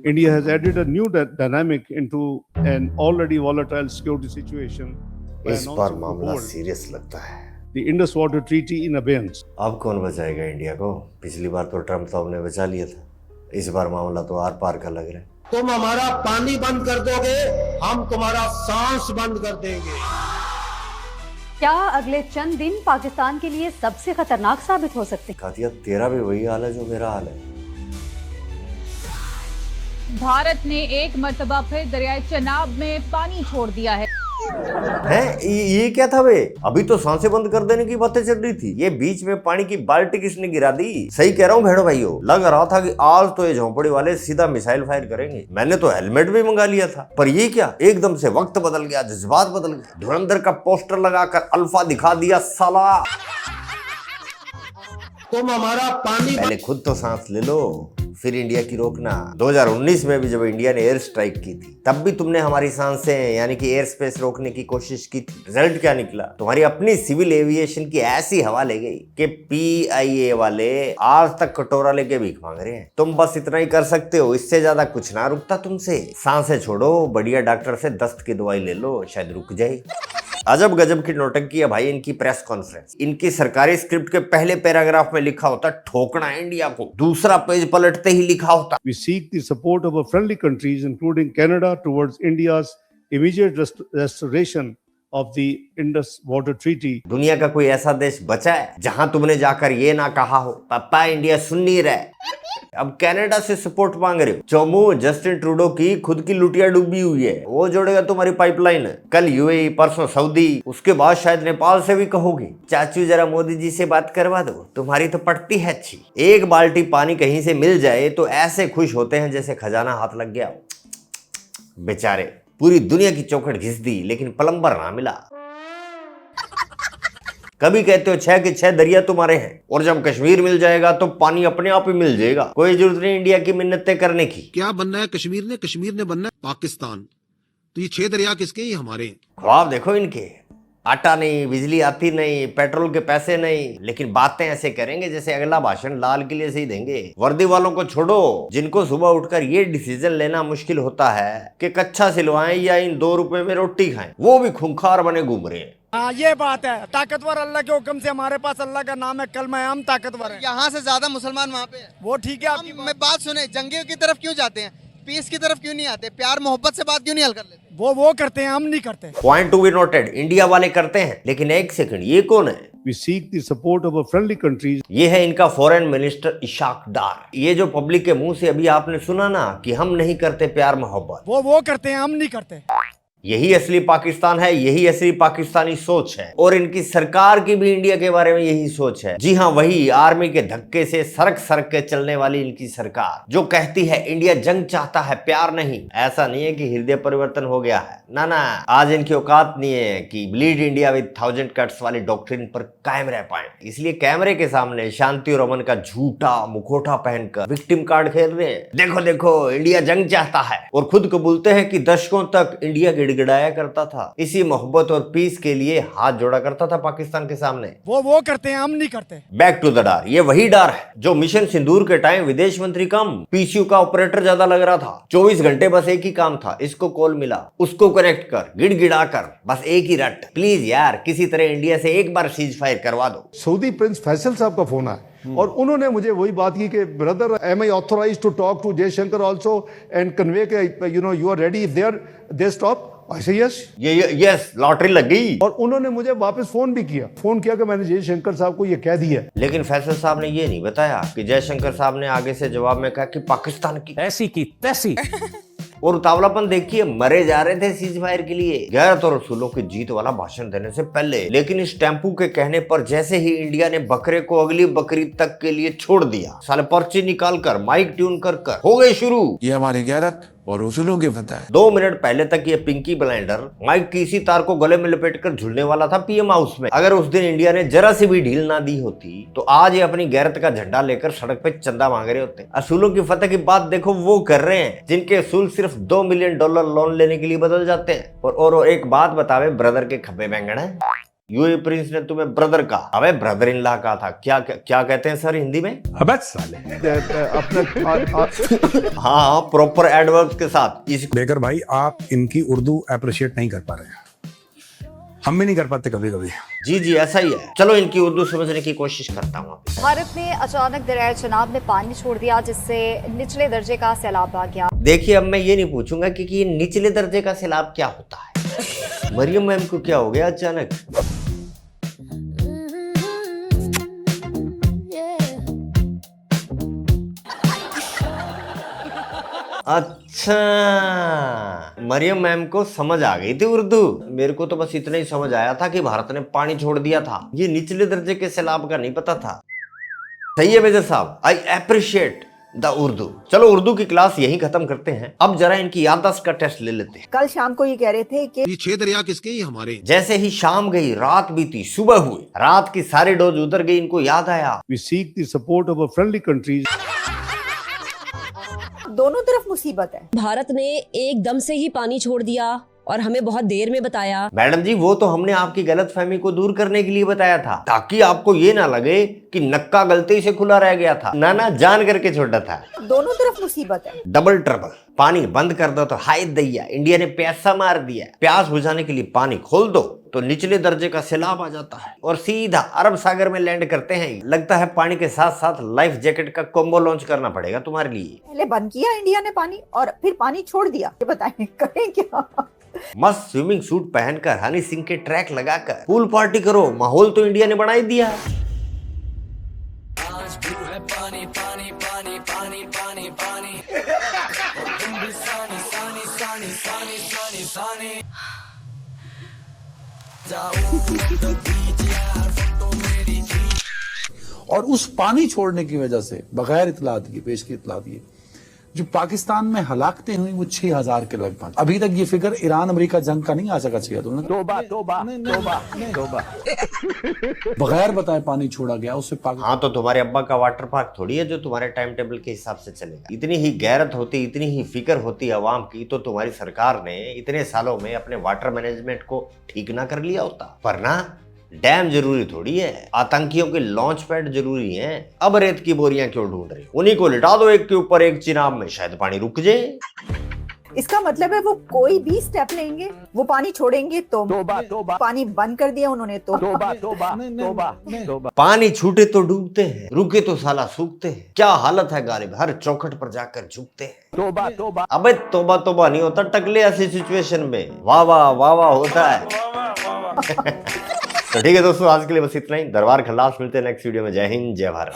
India has added a new dynamic into an already volatile security situation by इस बार announcing to मामला hold serious लगता है। the Indus Water Treaty in abeyance. अब कौन बचाएगा India को? पिछली बार तो ट्रम्प साहब ने बचा लिया था, इस बार मामला तो आर पार का लग रहा है। तुम हमारा पानी बंद कर दोगे, हम तुम्हारा सांस बंद कर देंगे। क्या अगले चंद दिन पाकिस्तान के लिए सबसे खतरनाक साबित हो सकते हैं? कातिया, तेरा भी वही हाल है जो मेरा हाल है। भारत ने एक मर्तबा फिर दरियाए चनाब में पानी छोड़ दिया है। ये क्या था बे? अभी तो सांसें बंद कर देने की बातें चल रही थी, ये बीच में पानी की बाल्टी किसने गिरा दी? सही कह रहा हूँ भेड़ो भाइयों, लग रहा था कि आज तो ये झोंपड़ी वाले सीधा मिसाइल फायर करेंगे। मैंने तो हेलमेट भी मंगा लिया था, पर ये क्या, एकदम से वक्त बदल गया, जज्बात बदल गए। धुरंधर का पोस्टर लगाकर अल्फा दिखा दिया साला। तुम हमारा पानी पहले खुद तो सांस ले लो, फिर इंडिया की रोकना। 2019 में भी जब इंडिया ने एयर स्ट्राइक की थी, तब भी तुमने हमारी सांसें यानी कि एयर स्पेस रोकने की कोशिश की थी। रिजल्ट क्या निकला? तुम्हारी अपनी सिविल एविएशन की ऐसी हवा ले गई कि PIA वाले आज तक कटोरा लेके भीख मांग रहे हैं। तुम बस इतना ही कर सकते हो, इससे ज्यादा कुछ ना रुकता तुमसे। सांसें छोड़ो, बढ़िया डॉक्टर से दस्त की दवाई ले लो, शायद रुक जाए। अजब गजब की नौटंकी है भाई इनकी प्रेस कॉन्फ्रेंस। इनकी सरकारी स्क्रिप्ट के पहले पैराग्राफ में लिखा होता ठोकना है इंडिया को, दूसरा पेज पलटते ही लिखा होता We seek the support of our friendly countries, including Canada, towards India's immediate restoration of the Indus Water Treaty. दुनिया का कोई ऐसा देश बचा है जहां तुमने जाकर ये ना कहा हो पापा इंडिया सुन नहीं रहा है? अब कनाडा से सपोर्ट मांग रहे हो। चोमू जस्टिन ट्रूडो की खुद की लुटिया डूबी हुई है, वो जोड़ेगा तुम्हारी पाइपलाइन। कल UAE, परसों सऊदी, उसके बाद शायद नेपाल से भी कहोगे चाचू जरा मोदी जी से बात करवा दो, तुम्हारी तो पड़ती है अच्छी। एक बाल्टी पानी कहीं से मिल जाए तो ऐसे खुश होते हैं जैसे खजाना हाथ लग गया। बेचारे पूरी दुनिया की चौखट घिस दी, लेकिन प्लम्बर ना मिला। कभी कहते हो 6 के 6 दरिया तुम्हारे हैं, और जब कश्मीर मिल जाएगा तो पानी अपने आप ही मिल जाएगा। कोई जरूरत नहीं इंडिया की मिन्नतें करने की। क्या बनना है कश्मीर ने? कश्मीर ने बनना है पाकिस्तान। तो ये 6 दरिया किसके? ये हमारे हैं। ख्वाब देखो इनके, आटा नहीं, बिजली आती नहीं, पेट्रोल के पैसे नहीं, लेकिन बातें ऐसे करेंगे जैसे अगला भाषण लाल किले से ही देंगे। वर्दी वालों को छोड़ो, जिनको सुबह उठकर ये डिसीजन लेना मुश्किल होता है कि कच्चा सिलवाएं या इन 2 रुपए में रोटी खाएं, वो भी खूंखार बने घूम रहे हैं। हाँ ये बात है, ताकतवर अल्लाह के हुक्म से हमारे पास अल्लाह का नाम है, कलमा है, हम ताकतवर हैं। यहाँ से ज्यादा मुसलमान वहाँ पे है। वो ठीक है आपकी मैं बात सुने, जंगे की तरफ क्यों जाते हैं, पीस की तरफ क्यों नहीं आते, प्यार मोहब्बत से बात क्यों नहीं हल कर लेते? वो करते हैं, हम नहीं करते। Point to be noted, India वाले करते हैं, लेकिन एक सेकंड, ये कौन है? We seek the support of our friendly countries. ये है इनका फॉरेन मिनिस्टर इशाक डार। ये जो पब्लिक के मुंह से अभी आपने सुना ना कि हम नहीं करते प्यार मोहब्बत, वो करते हैं, हम नहीं करते। यही असली पाकिस्तान है, यही असली पाकिस्तानी सोच है, और इनकी सरकार की भी इंडिया के बारे में यही सोच है। जी हाँ, वही आर्मी के धक्के से सरक सरक के चलने वाली इनकी सरकार जो कहती है इंडिया जंग चाहता है, प्यार नहीं। ऐसा नहीं है कि हृदय परिवर्तन हो गया है, ना ना, आज इनकी औकात नहीं है कि ब्लीड इंडिया विद 1000 कट्स वाली डॉक्ट्रिन पर कायम रह पाए। इसलिए कैमरे के सामने शांति और अमन का झूठा मुखौटा पहनकर विक्टिम कार्ड खेल रहे हैं। देखो देखो इंडिया जंग चाहता है, और खुद को बोलते हैं कि दशकों तक इंडिया गिड़गिड़ाया करता था, इसी मोहब्बत और पीस के लिए हाथ जोड़ा करता था पाकिस्तान के सामने। वो करते हैं, हम नहीं करते। बैक टू द डार, ये वही डार है जो मिशन सिंदूर के टाइम विदेश मंत्री कम PCU का ऑपरेटर ज्यादा लग रहा था। 24 घंटे बस एक ही काम था, इसको कॉल मिला, उसको कनेक्ट कर, गिड़गिड़ा कर, बस एक ही रट, प्लीज यार किसी तरह इंडिया से एक बार सीज फायर करवा दो। सऊदी प्रिंस फैसल साहब का फोन आया और उन्होंने मुझे वही बात की कि brother, am I authorize to talk to Jaishankar also and convey के you are ready if they stop. ऐसे यस, लॉटरी लग गई। और उन्होंने मुझे वापस फोन किया कि मैंने जयशंकर साहब को ये कह दिया। लेकिन फैसल साहब ने ये नहीं बताया कि जयशंकर साहब ने आगे से जवाब में कहा कि पाकिस्तान की ऐसी की तैसी। और उतावलापन देखिए, मरे जा रहे थे सीज फायर के लिए, गैरत और रसूलों की जीत वाला भाषण देने से पहले। लेकिन इस टेम्पू के कहने पर जैसे ही इंडिया ने बकरे को अगली बकरीद तक के लिए छोड़ दिया, साले पर्ची निकाल कर माइक ट्यून कर हो गई शुरू। ये हमारी गैरत और रसूलों की फतह है। 2 मिनट पहले तक ये पिंकी ब्लाइंडर माइक की इसी तार को गले में लपेटकर झूलने वाला था PM हाउस में। अगर उस दिन इंडिया ने जरा सी भी ढील ना दी होती तो आज ये अपनी गैरत का झंडा लेकर सड़क पे चंदा मांग रहे होते। असूलों की फतह की बात देखो वो कर रहे हैं जिनके असूल सिर्फ $2 मिलियन लोन लेने के लिए बदल जाते हैं। और एक बात बतावे ब्रदर के खब्बे बैंगन है, यूएई प्रिंस ने तुम्हें ब्रदर कहा। अबे ब्रदर इन लॉ कहा था, क्या कहते हैं सर हिंदी में? अबे साले। हाँ प्रॉपर एडवर्ब के साथ। इस बेकर भाई आप इनकी उर्दू अप्रिशिएट नहीं कर पा रहे हैं, हम भी नहीं कर पाते कभी कभी। जी ऐसा ही है। चलो इनकी उर्दू समझने की कोशिश करता हूँ। भारत ने अचानक दरियाए चनाब में पानी छोड़ दिया, जिससे निचले दर्जे का सैलाब आ गया। देखिए अब मैं ये नहीं पूछूंगा कि ये निचले दर्जे का सैलाब क्या होता है। मरियम मैम को क्या हो गया अचानक? अच्छा मरियम मैम को समझ आ गई थी उर्दू। मेरे को तो बस इतना ही समझ आया था कि भारत ने पानी छोड़ दिया था, ये निचले दर्जे के सैलाब का नहीं पता था। सही है मेजर साहब, आई अप्रिशिएट द उर्दू। चलो उर्दू की क्लास यहीं खत्म करते हैं। अब जरा इनकी याददाश्त का टेस्ट ले लेते हैं। कल शाम को ये कह रहे थे कि ये 6 दरिया किसके? ये हमारे। जैसे ही शाम गई, रात बीती, सुबह हुई, रात की सारी डोज उतर गई, इनको याद आया We seek the support of our friendly countries. दोनों तरफ मुसीबत है। भारत ने एकदम से ही पानी छोड़ दिया और हमें बहुत देर में बताया। मैडम जी वो तो हमने आपकी गलतफहमी को दूर करने के लिए बताया था, ताकि आपको ये ना लगे कि नक्का गलती से खुला रह गया था। ना जान करके छोड़ा था। दोनों तरफ मुसीबत है। Double trouble. पानी बंद कर दो तो हाय दैया, इंडिया ने प्यासा मार दिया। प्यास बुझाने के लिए पानी खोल दो तो निचले दर्जे का सैलाब आ जाता है और सीधा अरब सागर में लैंड करते हैं। लगता है पानी के साथ साथ लाइफ जैकेट का कॉम्बो लॉन्च करना पड़ेगा तुम्हारे लिए। पहले बंद किया इंडिया ने पानी और फिर पानी छोड़ दिया, ये बताएं करें क्या? मस्त स्विमिंग सूट पहनकर हनी सिंह के ट्रैक लगाकर पूल पार्टी करो, माहौल तो इंडिया ने बना ही दिया। और उस पानी छोड़ने की वजह से बगैर इतला दिए, पेश की इतला दिए, जो पाकिस्तान में हलाकतें हुई वो 6000 के लगभग। अभी तक ये फिगर ईरान अमेरिका जंग का नहीं आ सका। बगैर बताए पानी छोड़ा गया उससे। हाँ तो तुम्हारे अब्बा का वाटर पार्क थोड़ी है जो तुम्हारे टाइम टेबल के हिसाब से चलेगा। इतनी ही गैरत होती, इतनी ही फिक्र होती अवाम की तो तुम्हारी सरकार ने इतने सालों में अपने वाटर मैनेजमेंट को ठीक ना कर लिया होता। पर ना, डैम जरूरी थोड़ी है, आतंकियों के लॉन्च पैड जरूरी हैं। अब रेत की बोरियां क्यों ढूंढ रही हो? उन्हीं को लिटा दो एक के ऊपर एक चिनाब में, शायद पानी रुक जाए। इसका मतलब है वो कोई भी स्टेप लेंगे, वो पानी छोड़ेंगे तो पानी बंद कर दिया उन्होंने तो पानी छूटे तो डूबते हैं, रुके तो साला सूखते हैं। क्या हालत है गालिब, हर चौखट पर जाकर झुकते हैं। अबे तोबा नहीं होता टकले ऐसी सिचुएशन में, वाह वाह होता है। तो ठीक है दोस्तों, आज के लिए बस इतना ही। दरबार खल्लास, मिलते हैं नेक्स्ट वीडियो में। जय हिंद, जय भारत।